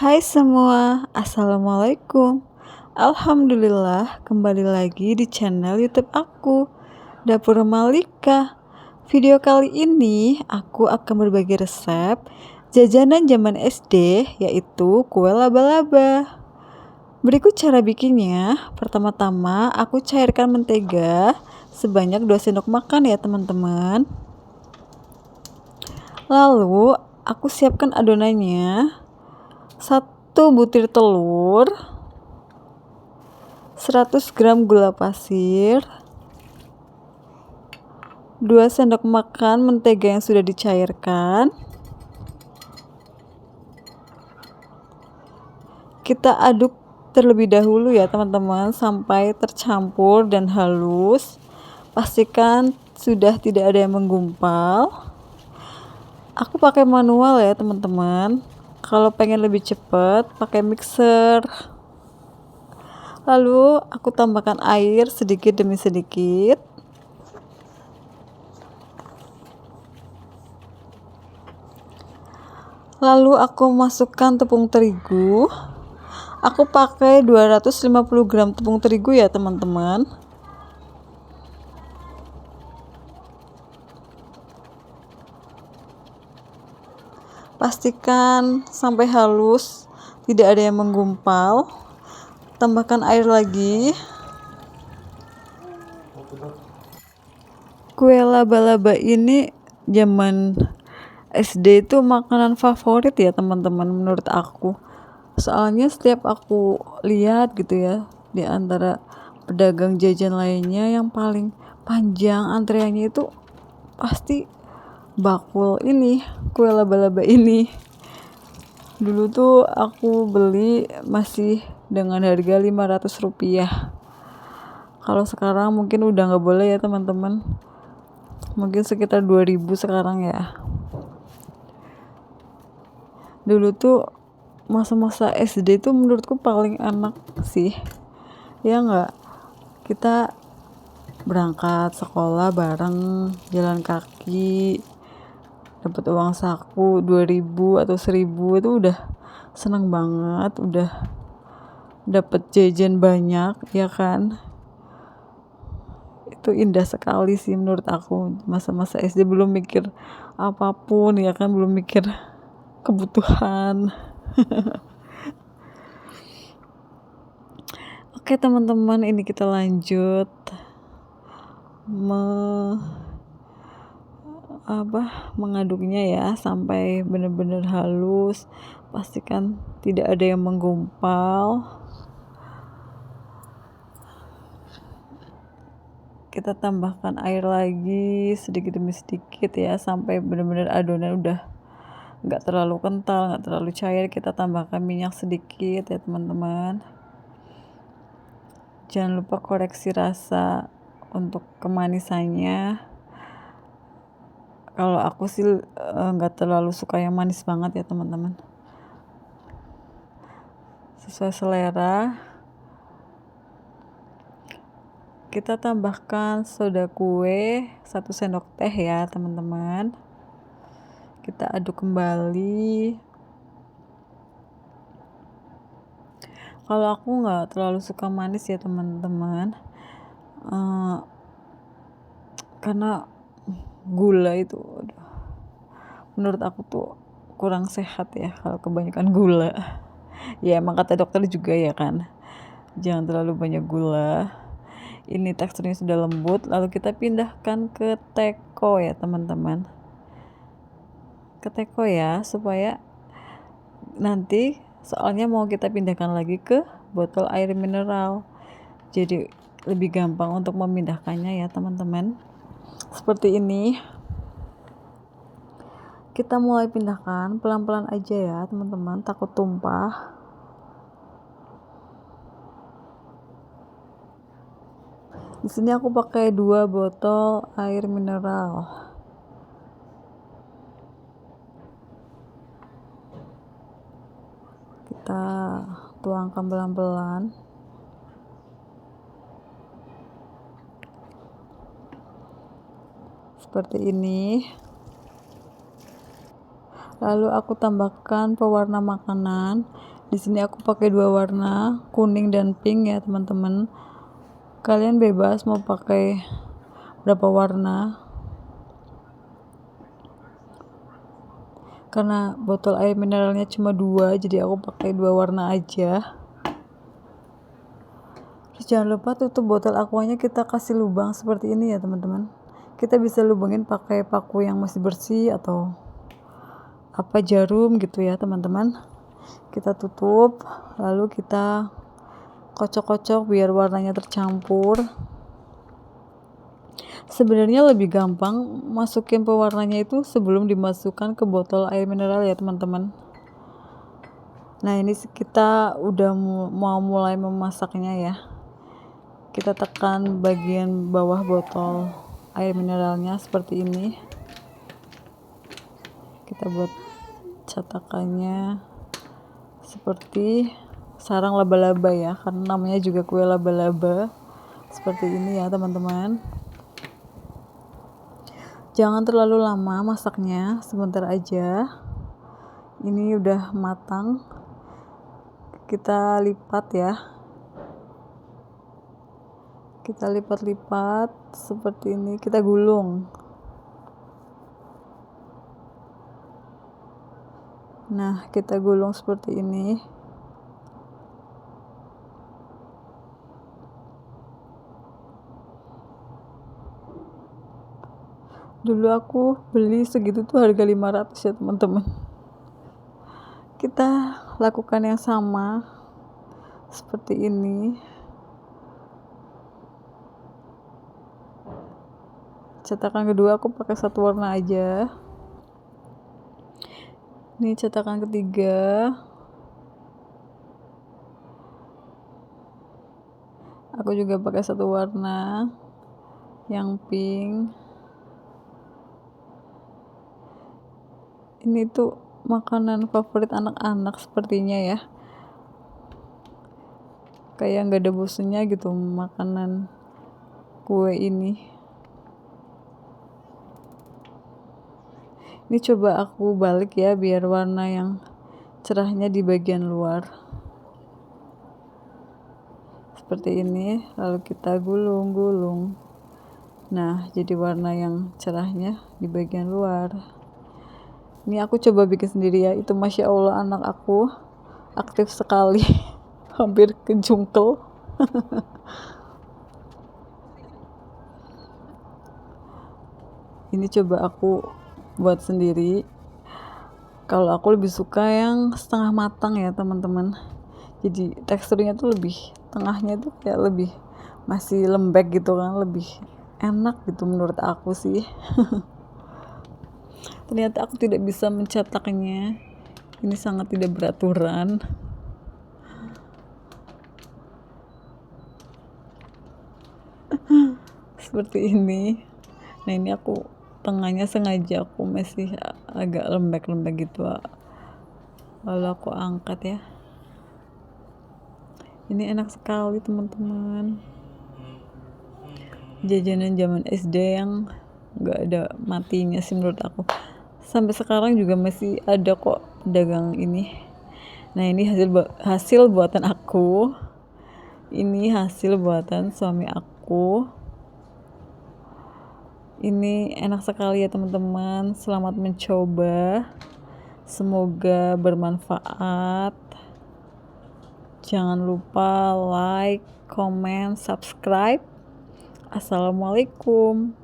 Hai semua, Assalamualaikum. Alhamdulillah, kembali lagi di channel YouTube aku, Dapur Malika. Video kali ini aku akan berbagi resep jajanan zaman SD, yaitu kue laba-laba. Berikut cara bikinnya. Pertama-tama aku cairkan mentega sebanyak 2 sendok makan ya teman-teman. Lalu aku siapkan adonannya. 1 butir telur, 100 gram gula pasir, 2 sendok makan mentega yang sudah dicairkan. Kita aduk terlebih dahulu ya teman-teman sampai tercampur dan halus. Pastikan sudah tidak ada yang menggumpal. Aku pakai manual ya teman-teman. Kalau pengen lebih cepat pakai mixer. Lalu aku tambahkan air sedikit demi sedikit. Lalu aku masukkan tepung terigu. Aku pakai 250 gram tepung terigu ya teman-teman. Pastikan sampai halus, tidak ada yang menggumpal. Tambahkan air lagi. Kue laba-laba ini zaman SD itu makanan favorit ya teman-teman menurut aku. Soalnya setiap aku lihat gitu ya, di antara pedagang jajan lainnya yang paling panjang antreannya itu pasti bakul ini, kue laba-laba ini. Dulu tuh aku beli masih dengan harga 500 rupiah. Kalau sekarang mungkin udah nggak boleh ya teman-teman. Mungkin sekitar 2000 sekarang ya. Dulu tuh masa-masa SD tuh menurutku paling enak sih. Ya nggak? Kita berangkat sekolah bareng, jalan kaki, dapat uang saku 2000 atau 1000 itu udah seneng banget, udah dapat jajan banyak ya kan. Itu indah sekali sih menurut aku. Masa-masa SD belum mikir apapun ya kan, belum mikir kebutuhan. Oke teman-teman, ini kita lanjut mengaduknya ya sampai benar-benar halus. Pastikan tidak ada yang menggumpal. Kita tambahkan air lagi sedikit demi sedikit ya sampai benar-benar adonan udah nggak terlalu kental, nggak terlalu cair. Kita tambahkan minyak sedikit ya teman-teman. Jangan lupa koreksi rasa untuk kemanisannya. Kalau aku sih nggak terlalu suka yang manis banget ya teman-teman. Sesuai selera. Kita tambahkan soda kue 1 sendok teh ya teman-teman. Kita aduk kembali. Kalau aku nggak terlalu suka manis ya teman-teman, karena gula itu menurut aku tuh kurang sehat ya kalau kebanyakan gula. Ya emang kata dokter juga ya kan, jangan terlalu banyak gula. Ini teksturnya sudah lembut, lalu kita pindahkan ke teko ya teman-teman, ke teko ya, supaya nanti soalnya mau kita pindahkan lagi ke botol air mineral, jadi lebih gampang untuk memindahkannya ya teman-teman. Seperti ini. Kita mulai pindahkan pelan-pelan aja ya teman-teman, takut tumpah. Di sini aku pakai 2 botol air mineral. Kita tuangkan pelan-pelan. Seperti ini. Lalu aku tambahkan pewarna makanan. Di sini aku pakai 2 warna, kuning dan pink ya teman-teman. Kalian bebas mau pakai berapa warna. Karena botol air mineralnya cuma 2, jadi aku pakai 2 warna aja. Terus jangan lupa tutup botol aquanya, kita kasih lubang seperti ini ya teman-teman. Kita bisa lubangin pakai paku yang masih bersih atau apa jarum gitu ya teman-teman. Kita tutup, lalu kita kocok-kocok biar warnanya tercampur. Sebenarnya lebih gampang masukin pewarnanya itu sebelum dimasukkan ke botol air mineral ya teman-teman. Nah ini kita udah mau mulai memasaknya ya. Kita tekan bagian bawah botol air mineralnya seperti ini. Kita buat cetakannya seperti sarang laba-laba ya, karena namanya juga kue laba-laba. Seperti ini ya teman-teman. Jangan terlalu lama masaknya, sebentar aja. Ini udah matang. Kita lipat ya. Kita lipat-lipat seperti ini, kita gulung. Nah, kita gulung seperti ini. Dulu aku beli segitu tuh harga 500 ya teman-teman. Kita lakukan yang sama seperti ini. Cetakan kedua aku pakai 1 warna aja. Ini cetakan ketiga. Aku juga pakai 1 warna yang pink. Ini tuh makanan favorit anak-anak sepertinya ya. Kayak nggak ada bosannya gitu makanan kue ini. Ini coba aku balik ya biar warna yang cerahnya di bagian luar. Seperti ini, lalu kita gulung-gulung. Nah, jadi warna yang cerahnya di bagian luar. Ini aku coba bikin sendiri ya. Itu Masya Allah anak aku aktif sekali. Hampir kejungkel. Ini coba aku buat sendiri. Kalau aku lebih suka yang setengah matang ya teman-teman. Jadi teksturnya tuh lebih, tengahnya tuh kayak lebih masih lembek gitu kan, lebih enak gitu menurut aku sih. Ternyata aku tidak bisa mencetaknya. Ini sangat tidak beraturan. Seperti ini. Nah ini aku tengahnya sengaja aku masih agak lembek-lembek gitu, lalu aku angkat ya. Ini enak sekali teman-teman, jajanan zaman SD yang nggak ada matinya sih menurut aku. Sampai sekarang juga masih ada kok dagang ini. Nah ini hasil buatan aku, ini hasil buatan suami aku. Ini enak sekali ya teman-teman. Selamat mencoba. Semoga bermanfaat. Jangan lupa like, comment, subscribe. Assalamualaikum.